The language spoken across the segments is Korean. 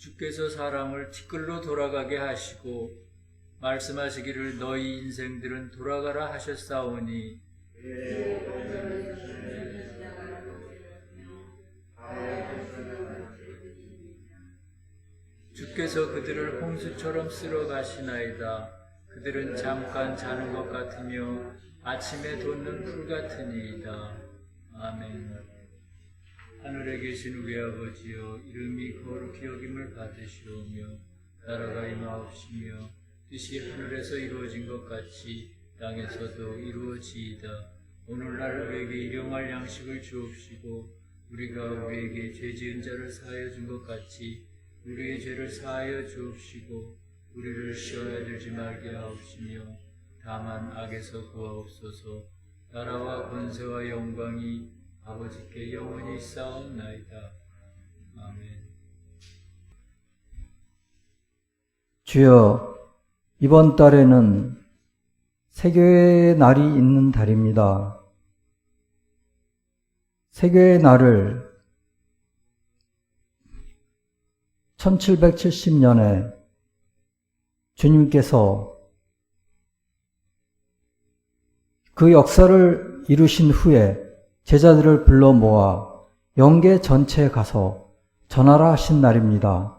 주께서 사람을 티끌로 돌아가게 하시고 말씀하시기를 너희 인생들은 돌아가라 하셨사오니 주께서 그들을 홍수처럼 쓸어 가시나이다. 그들은 잠깐 자는 것 같으며 아침에 돋는 풀 같으니이다. 아멘. 하늘에 계신 우리 아버지여, 이름이 거룩히 여김을 받으시오며 나라가 임하옵시며 뜻이 하늘에서 이루어진 것 같이 땅에서도 이루어지이다. 오늘날 우리에게 일용할 양식을 주옵시고 우리가 우리에게 죄 지은 자를 사하여 준 것 같이 우리의 죄를 사하여 주옵시고 우리를 시험에 들지 말게 하옵시며 다만 악에서 구하옵소서. 나라와 권세와 영광이 아버지께 영원히 쌓옵나이다. 아멘. 주여, 이번 달에는 세교의 날이 있는 달입니다. 세교의 날을 1770년에 주님께서 그 역사를 이루신 후에 제자들을 불러 모아 영계 전체에 가서 전하라 하신 날입니다.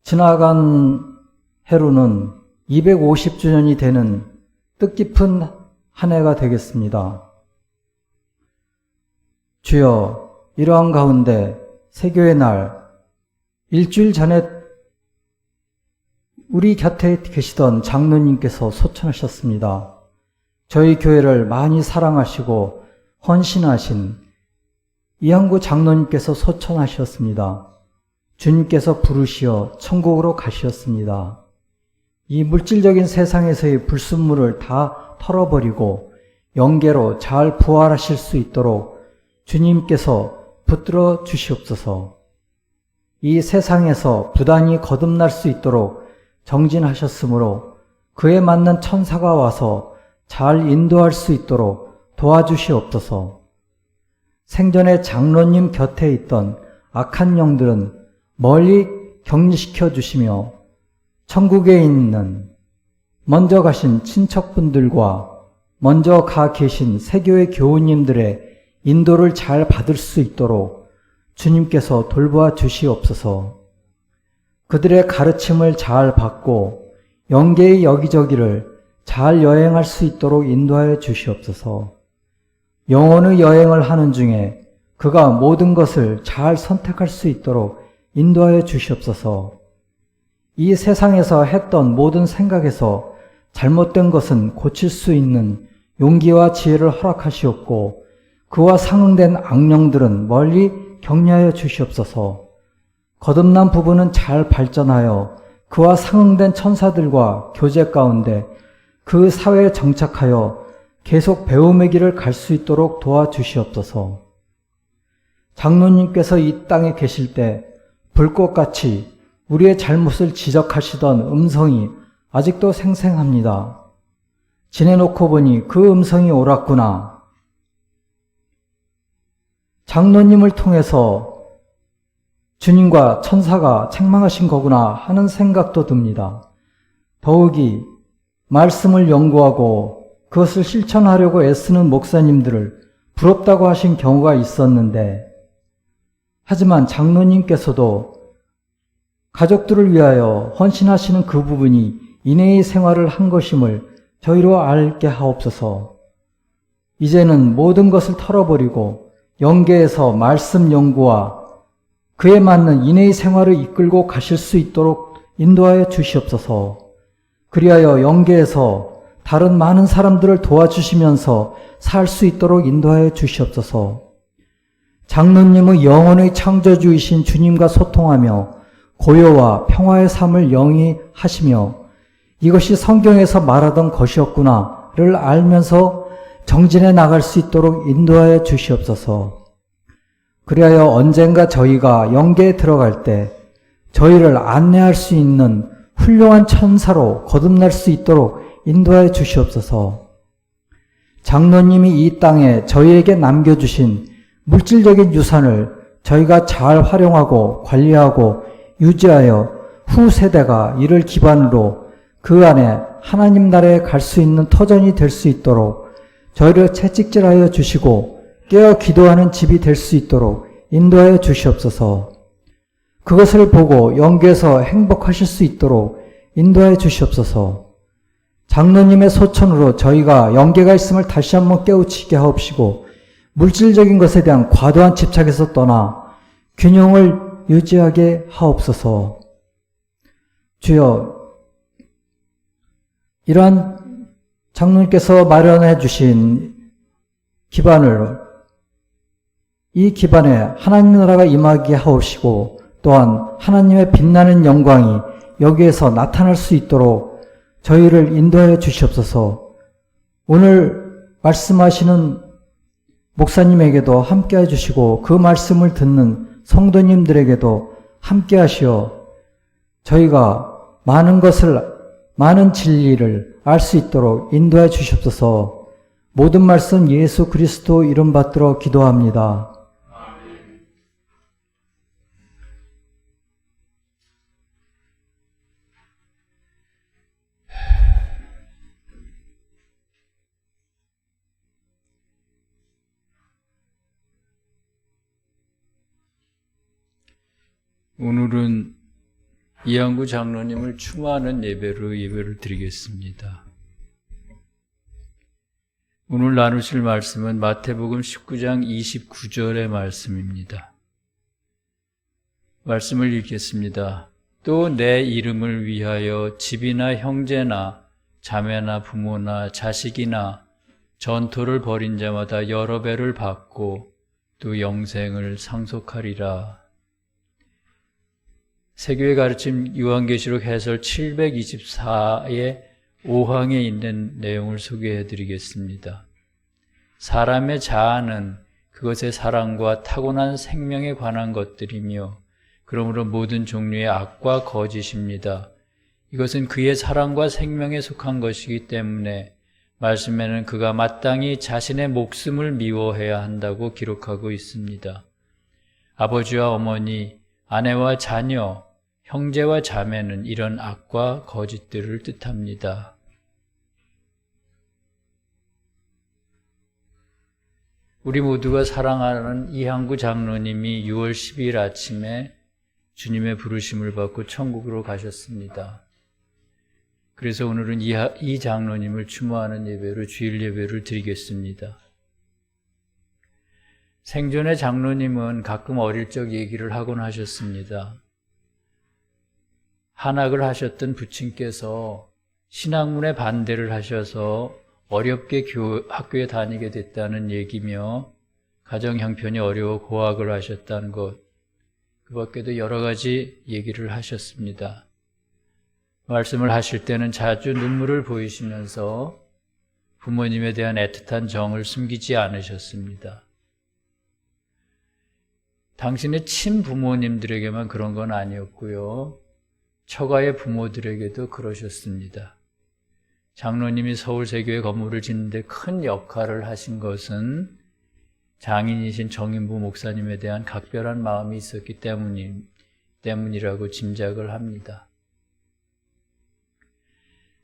지나간 해로는 250주년이 되는 뜻깊은 한 해가 되겠습니다. 주여, 이러한 가운데 세교의 날, 일주일 전에 우리 곁에 계시던 장로님께서 소천하셨습니다. 저희 교회를 많이 사랑하시고 헌신하신 이항구 장로님께서 소천하셨습니다. 주님께서 부르시어 천국으로 가셨습니다. 이 물질적인 세상에서의 불순물을 다 털어버리고 영계로 잘 부활하실 수 있도록 주님께서 붙들어 주시옵소서. 이 세상에서 부단히 거듭날 수 있도록 정진하셨으므로 그에 맞는 천사가 와서 잘 인도할 수 있도록 도와주시옵소서. 생전에 장로님 곁에 있던 악한 영들은 멀리 격리시켜 주시며 천국에 있는 먼저 가신 친척분들과 먼저 가 계신 세교의 교우님들의 인도를 잘 받을 수 있도록 주님께서 돌보아 주시옵소서. 그들의 가르침을 잘 받고 영계의 여기저기를 잘 여행할 수 있도록 인도하여 주시옵소서. 영혼의 여행을 하는 중에 그가 모든 것을 잘 선택할 수 있도록 인도하여 주시옵소서. 이 세상에서 했던 모든 생각에서 잘못된 것은 고칠 수 있는 용기와 지혜를 허락하시옵고 그와 상응된 악령들은 멀리 격리하여 주시옵소서. 거듭난 부부는 잘 발전하여 그와 상응된 천사들과 교제 가운데 그 사회에 정착하여 계속 배움의 길을 갈 수 있도록 도와주시옵소서. 장로님께서 이 땅에 계실 때 불꽃같이 우리의 잘못을 지적하시던 음성이 아직도 생생합니다. 지내놓고 보니 그 음성이 옳았구나. 장로님을 통해서 주님과 천사가 책망하신 거구나 하는 생각도 듭니다. 더욱이 말씀을 연구하고 그것을 실천하려고 애쓰는 목사님들을 부럽다고 하신 경우가 있었는데, 하지만 장로님께서도 가족들을 위하여 헌신하시는 그 부분이 인내의 생활을 한 것임을 저희로 알게 하옵소서. 이제는 모든 것을 털어버리고 영계에서 말씀 연구와 그에 맞는 인내의 생활을 이끌고 가실 수 있도록 인도하여 주시옵소서. 그리하여 영계에서 다른 많은 사람들을 도와주시면서 살 수 있도록 인도하여 주시옵소서. 장로님의 영혼의 창조주이신 주님과 소통하며 고요와 평화의 삶을 영위하시며 이것이 성경에서 말하던 것이었구나를 알면서 정진해 나갈 수 있도록 인도하여 주시옵소서. 그리하여 언젠가 저희가 영계에 들어갈 때 저희를 안내할 수 있는 훌륭한 천사로 거듭날 수 있도록 인도하여 주시옵소서. 장로님이 이 땅에 저희에게 남겨주신 물질적인 유산을 저희가 잘 활용하고 관리하고 유지하여 후 세대가 이를 기반으로 그 안에 하나님 나라에 갈 수 있는 터전이 될 수 있도록 저희를 채찍질하여 주시고 깨어 기도하는 집이 될 수 있도록 인도하여 주시옵소서. 그것을 보고 영계에서 행복하실 수 있도록 인도하여 주시옵소서. 장로님의 소천으로 저희가 영계가 있음을 다시 한번 깨우치게 하옵시고 물질적인 것에 대한 과도한 집착에서 떠나 균형을 유지하게 하옵소서. 주여, 이러한 장로님께서 마련해 주신 기반을 이 기반에 하나님 나라가 임하게 하옵시고 또한 하나님의 빛나는 영광이 여기에서 나타날 수 있도록 저희를 인도하여 주시옵소서. 오늘 말씀하시는 목사님에게도 함께 해주시고 그 말씀을 듣는 성도님들에게도 함께 하시어 저희가 많은 진리를 알 수 있도록 인도해 주시옵소서. 모든 말씀 예수 그리스도 이름 받들어 기도합니다. 오늘은 이한구 장로님을 추모하는 예배를 드리겠습니다. 오늘 나누실 말씀은 마태복음 19장 29절의 말씀입니다. 말씀을 읽겠습니다. 또 내 이름을 위하여 집이나 형제나 자매나 부모나 자식이나 전토를 벌인 자마다 여러 배를 받고 또 영생을 상속하리라. 세교의 가르침 요한계시록 해설 724의 5항에 있는 내용을 소개해 드리겠습니다. 사람의 자아는 그것의 사랑과 타고난 생명에 관한 것들이며 그러므로 모든 종류의 악과 거짓입니다. 이것은 그의 사랑과 생명에 속한 것이기 때문에 말씀에는 그가 마땅히 자신의 목숨을 미워해야 한다고 기록하고 있습니다. 아버지와 어머니, 아내와 자녀, 형제와 자매는 이런 악과 거짓들을 뜻합니다. 우리 모두가 사랑하는 이한구 장로님이 6월 12일 아침에 주님의 부르심을 받고 천국으로 가셨습니다. 그래서 오늘은 이 장로님을 추모하는 예배로 주일 예배를 드리겠습니다. 생전에 장로님은 가끔 어릴 적 얘기를 하곤 하셨습니다. 한학을 하셨던 부친께서 신학문에 반대를 하셔서 어렵게 학교에 다니게 됐다는 얘기며 가정 형편이 어려워 고학을 하셨다는 것, 그 밖에도 여러 가지 얘기를 하셨습니다. 말씀을 하실 때는 자주 눈물을 보이시면서 부모님에 대한 애틋한 정을 숨기지 않으셨습니다. 당신의 친부모님들에게만 그런 건 아니었고요. 처가의 부모들에게도 그러셨습니다. 장로님이 서울세교회 건물을 짓는데 큰 역할을 하신 것은 장인이신 정인부 목사님에 대한 각별한 마음이 있었기 때문이라고 짐작을 합니다.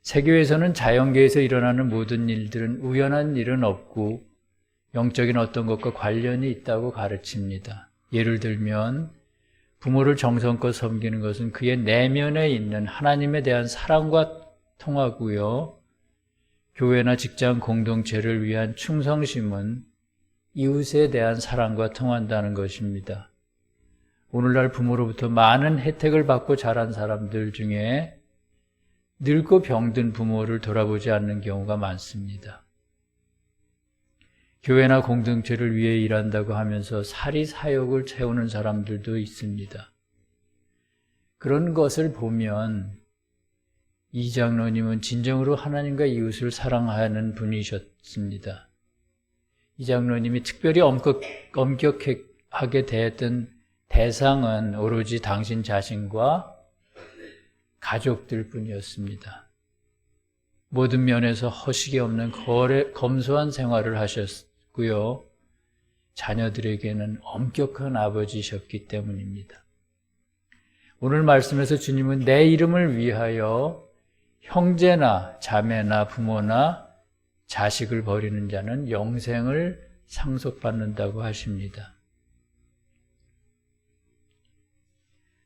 세교에서는 자연계에서 일어나는 모든 일들은 우연한 일은 없고 영적인 어떤 것과 관련이 있다고 가르칩니다. 예를 들면 부모를 정성껏 섬기는 것은 그의 내면에 있는 하나님에 대한 사랑과 통하고요. 교회나 직장 공동체를 위한 충성심은 이웃에 대한 사랑과 통한다는 것입니다. 오늘날 부모로부터 많은 혜택을 받고 자란 사람들 중에 늙고 병든 부모를 돌아보지 않는 경우가 많습니다. 교회나 공동체를 위해 일한다고 하면서 사리사욕을 채우는 사람들도 있습니다. 그런 것을 보면 이 장로님은 진정으로 하나님과 이웃을 사랑하는 분이셨습니다. 이 장로님이 특별히 엄격하게 대했던 대상은 오로지 당신 자신과 가족들 뿐이었습니다. 모든 면에서 허식이 없는 검소한 생활을 하셨고요. 자녀들에게는 엄격한 아버지셨기 때문입니다. 오늘 말씀에서 주님은 내 이름을 위하여 형제나 자매나 부모나 자식을 버리는 자는 영생을 상속받는다고 하십니다.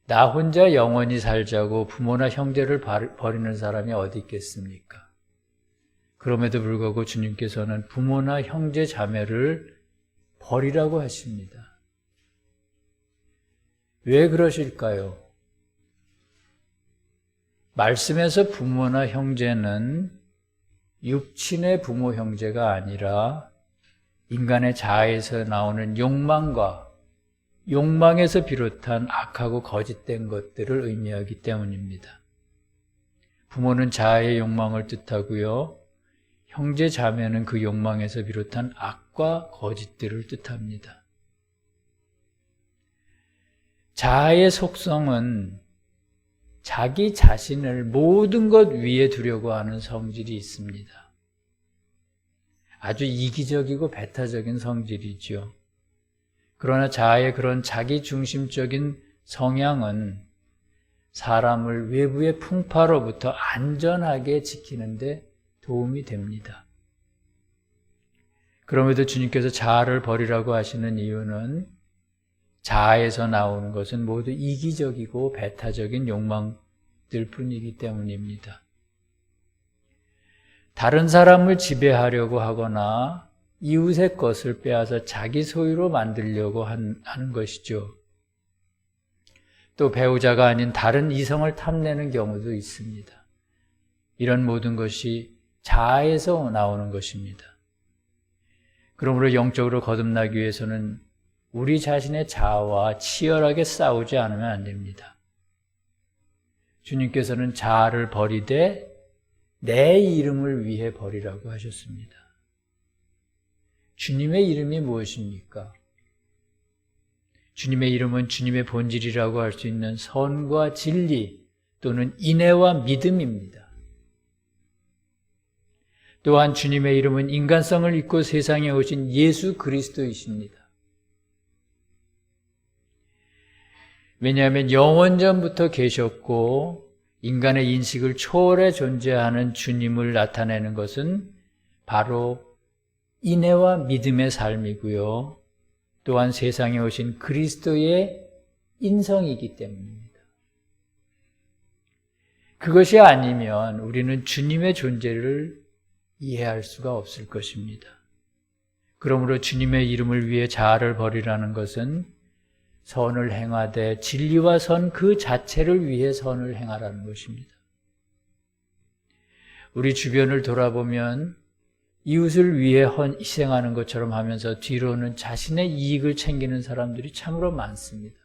나 혼자 영원히 살자고 부모나 형제를 버리는 사람이 어디 있겠습니까? 그럼에도 불구하고 주님께서는 부모나 형제 자매를 버리라고 하십니다. 왜 그러실까요? 말씀에서 부모나 형제는 육친의 부모 형제가 아니라 인간의 자아에서 나오는 욕망에서 비롯한 악하고 거짓된 것들을 의미하기 때문입니다. 부모는 자아의 욕망을 뜻하고요. 형제 자매는 그 욕망에서 비롯한 악과 거짓들을 뜻합니다. 자아의 속성은 자기 자신을 모든 것 위에 두려고 하는 성질이 있습니다. 아주 이기적이고 배타적인 성질이죠. 그러나 자아의 그런 자기 중심적인 성향은 사람을 외부의 풍파로부터 안전하게 지키는 데 도움이 됩니다. 그럼에도 주님께서 자아를 버리라고 하시는 이유는 자아에서 나오는 것은 모두 이기적이고 배타적인 욕망들 뿐이기 때문입니다. 다른 사람을 지배하려고 하거나 이웃의 것을 빼앗아 자기 소유로 만들려고 하는 것이죠. 또 배우자가 아닌 다른 이성을 탐내는 경우도 있습니다. 이런 모든 것이 자아에서 나오는 것입니다. 그러므로 영적으로 거듭나기 위해서는 우리 자신의 자아와 치열하게 싸우지 않으면 안 됩니다. 주님께서는 자아를 버리되 내 이름을 위해 버리라고 하셨습니다. 주님의 이름이 무엇입니까? 주님의 이름은 주님의 본질이라고 할 수 있는 선과 진리 또는 인애와 믿음입니다. 또한 주님의 이름은 인간성을 입고 세상에 오신 예수 그리스도이십니다. 왜냐하면 영원전부터 계셨고 인간의 인식을 초월해 존재하는 주님을 나타내는 것은 바로 인애와 믿음의 삶이고요. 또한 세상에 오신 그리스도의 인성이기 때문입니다. 그것이 아니면 우리는 주님의 존재를 이해할 수가 없을 것입니다. 그러므로 주님의 이름을 위해 자아를 버리라는 것은 선을 행하되 진리와 선 그 자체를 위해 선을 행하라는 것입니다. 우리 주변을 돌아보면 이웃을 위해 희생하는 것처럼 하면서 뒤로는 자신의 이익을 챙기는 사람들이 참으로 많습니다.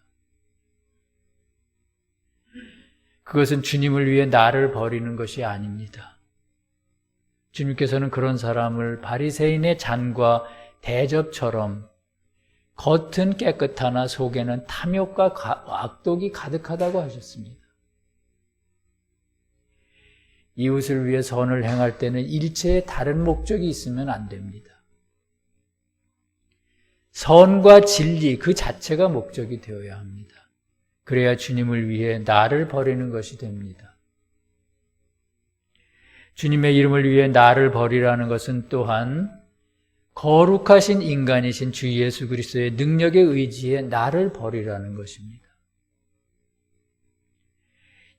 그것은 주님을 위해 나를 버리는 것이 아닙니다. 주님께서는 그런 사람을 바리새인의 잔과 대접처럼 겉은 깨끗하나 속에는 탐욕과 악독이 가득하다고 하셨습니다. 이웃을 위해 선을 행할 때는 일체의 다른 목적이 있으면 안 됩니다. 선과 진리 그 자체가 목적이 되어야 합니다. 그래야 주님을 위해 나를 버리는 것이 됩니다. 주님의 이름을 위해 나를 버리라는 것은 또한 거룩하신 인간이신 주 예수 그리스도의 능력에 의지해 나를 버리라는 것입니다.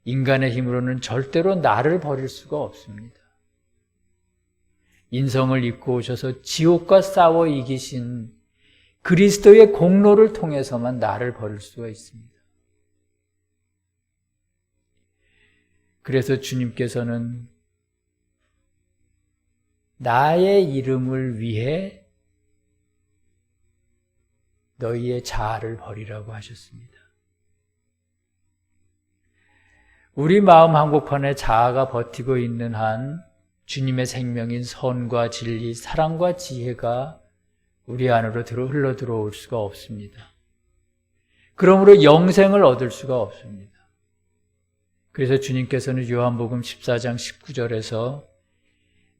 인간의 힘으로는 절대로 나를 버릴 수가 없습니다. 인성을 입고 오셔서 지옥과 싸워 이기신 그리스도의 공로를 통해서만 나를 버릴 수가 있습니다. 그래서 주님께서는 나의 이름을 위해 너희의 자아를 버리라고 하셨습니다. 우리 마음 한복판에 자아가 버티고 있는 한 주님의 생명인 선과 진리, 사랑과 지혜가 우리 안으로 흘러 들어올 수가 없습니다. 그러므로 영생을 얻을 수가 없습니다. 그래서 주님께서는 요한복음 14장 19절에서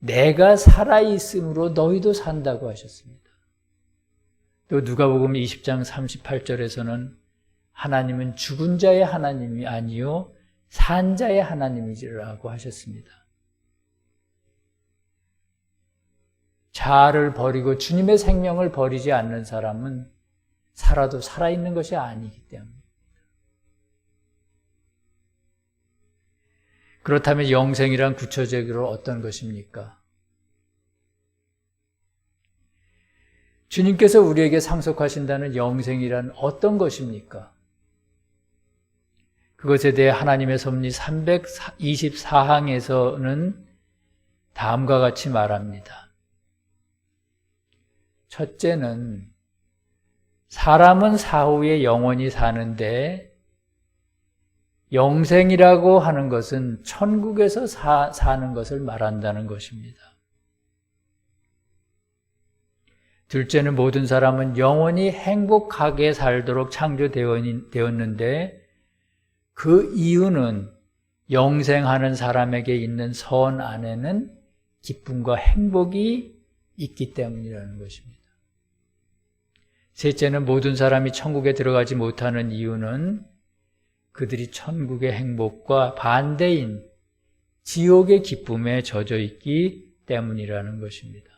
내가 살아있으므로 너희도 산다고 하셨습니다. 또 누가복음 20장 38절에서는 하나님은 죽은 자의 하나님이 아니요 산 자의 하나님이라고 하셨습니다. 자아를 버리고 주님의 생명을 버리지 않는 사람은 살아도 살아있는 것이 아니기 때문입니다. 그렇다면 영생이란 구체적으로 어떤 것입니까? 주님께서 우리에게 상속하신다는 영생이란 어떤 것입니까? 그것에 대해 하나님의 섭리 324항에서는 다음과 같이 말합니다. 첫째는 사람은 사후에 영원히 사는데 영생이라고 하는 것은 천국에서 사는 것을 말한다는 것입니다. 둘째는 모든 사람은 영원히 행복하게 살도록 창조되었는데 그 이유는 영생하는 사람에게 있는 선 안에는 기쁨과 행복이 있기 때문이라는 것입니다. 셋째는 모든 사람이 천국에 들어가지 못하는 이유는 그들이 천국의 행복과 반대인 지옥의 기쁨에 젖어 있기 때문이라는 것입니다.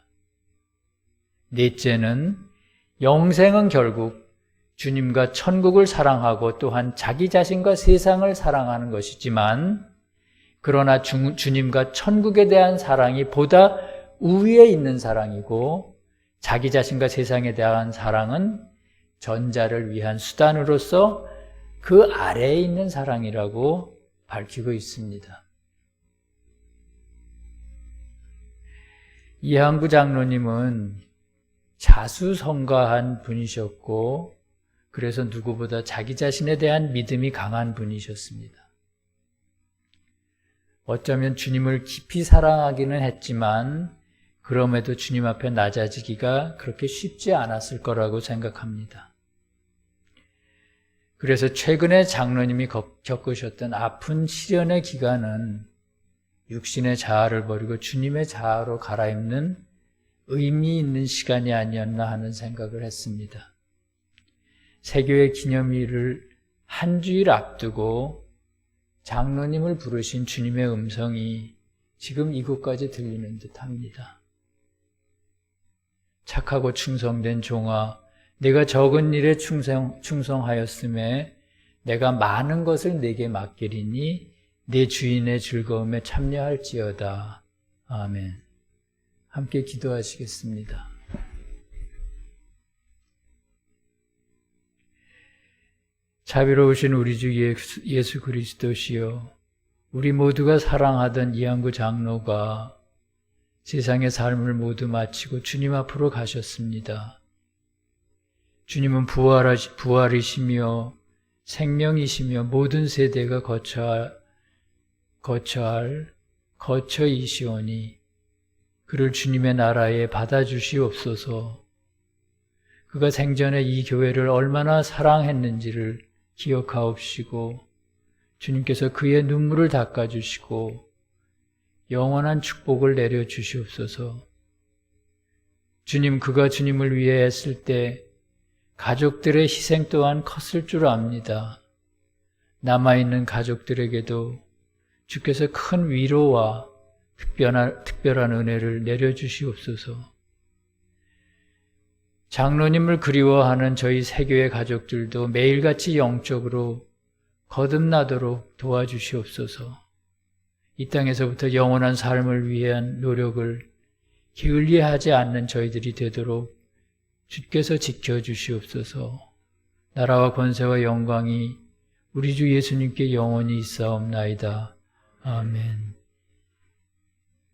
넷째는 영생은 결국 주님과 천국을 사랑하고 또한 자기 자신과 세상을 사랑하는 것이지만 그러나 주님과 천국에 대한 사랑이 보다 우위에 있는 사랑이고 자기 자신과 세상에 대한 사랑은 전자를 위한 수단으로서 그 아래에 있는 사랑이라고 밝히고 있습니다. 이항구 장로님은 자수성가한 분이셨고 그래서 누구보다 자기 자신에 대한 믿음이 강한 분이셨습니다. 어쩌면 주님을 깊이 사랑하기는 했지만 그럼에도 주님 앞에 낮아지기가 그렇게 쉽지 않았을 거라고 생각합니다. 그래서 최근에 장로님이 겪으셨던 아픈 시련의 기간은 육신의 자아를 버리고 주님의 자아로 갈아입는 의미 있는 시간이 아니었나 하는 생각을 했습니다. 세교회 기념일을 한 주일 앞두고 장로님을 부르신 주님의 음성이 지금 이곳까지 들리는 듯합니다. 착하고 충성된 종아, 내가 적은 일에 충성하였음에 내가 많은 것을 내게 맡기리니 내 주인의 즐거움에 참여할지어다. 아멘. 함께 기도하시겠습니다. 자비로우신 우리 주 예수 그리스도시여, 우리 모두가 사랑하던 이항구 장로가 세상의 삶을 모두 마치고 주님 앞으로 가셨습니다. 주님은 부활이시며 생명이시며 모든 세대가 거처이시오니 그를 주님의 나라에 받아주시옵소서. 그가 생전에 이 교회를 얼마나 사랑했는지를 기억하옵시고 주님께서 그의 눈물을 닦아주시고 영원한 축복을 내려주시옵소서. 주님, 그가 주님을 위해 애쓸 때 가족들의 희생 또한 컸을 줄 압니다. 남아있는 가족들에게도 주께서 큰 위로와 특별한 은혜를 내려주시옵소서. 장로님을 그리워하는 저희 세교회 가족들도 매일같이 영적으로 거듭나도록 도와주시옵소서. 이 땅에서부터 영원한 삶을 위한 노력을 게을리하지 않는 저희들이 되도록 주께서 지켜주시옵소서. 나라와 권세와 영광이 우리 주 예수님께 영원히 있사옵나이다. 아멘.